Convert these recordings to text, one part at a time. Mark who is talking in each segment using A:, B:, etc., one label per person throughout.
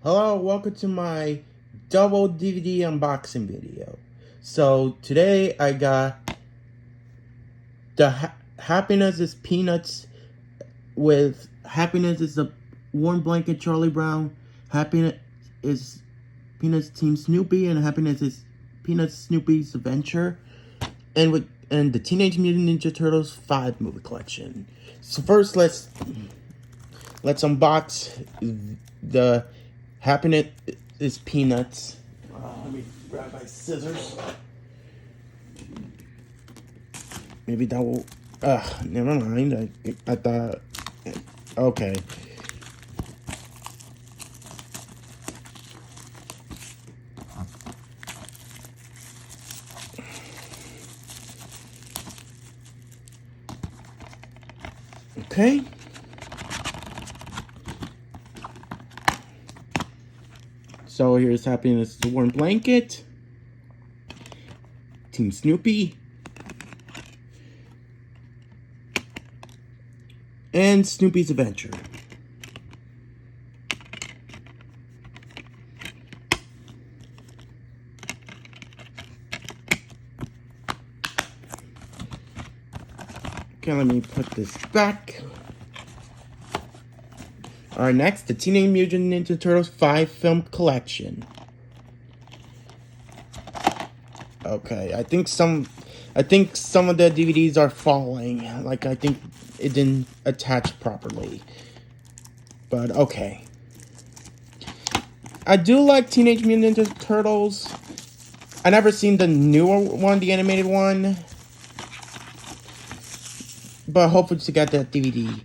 A: Hello, welcome to my double DVD unboxing video. So today I got the Happiness is Peanuts with Happiness is a Warm Blanket Charlie Brown, Happiness is Peanuts Team Snoopy, and Happiness is Peanuts Snoopy's Adventure, and the Teenage Mutant Ninja Turtles 5 movie collection. So first let's unbox the Happiness is Peanuts. Let me grab my scissors. Maybe that will. Never mind. I thought. Okay. Okay. So here's Happiness, the Warm Blanket, Team Snoopy, and Snoopy's Adventure. Okay, let me put this back. Alright, next, the Teenage Mutant Ninja Turtles 5 film collection. Okay, I think some of the DVDs are falling. Like, I think it didn't attach properly. But, okay. I do like Teenage Mutant Ninja Turtles. I never seen the newer one, the animated one. But hopefully to get that DVD.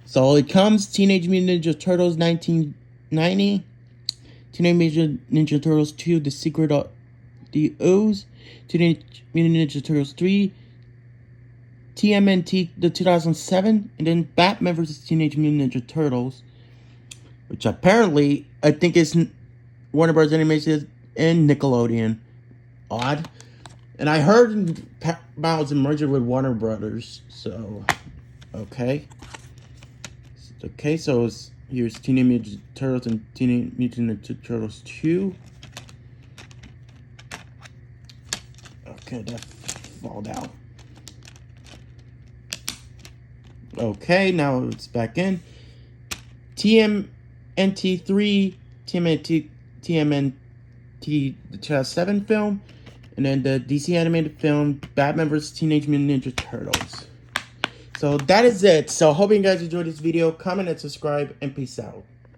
A: So it comes Teenage Mutant Ninja Turtles 1990, Teenage Mutant Ninja Turtles 2, The Secret of the Ooze, Teenage Mutant Ninja Turtles 3, TMNT the 2007, and then Batman vs. Teenage Mutant Ninja Turtles, which apparently I think is Warner Bros. Animation and Nickelodeon. Odd. And I heard Batman's a merger with Warner Brothers, so okay. Okay, so here's Teenage Mutant Turtles and Teenage Mutant Ninja Turtles 2. Okay, that fall down. Okay, now it's back in. TMNT 3, TMNT the 2007 film, and then the DC animated film Batman vs. Teenage Mutant Ninja Turtles. So that is it. So hoping you guys enjoyed this video. Comment and subscribe, and peace out.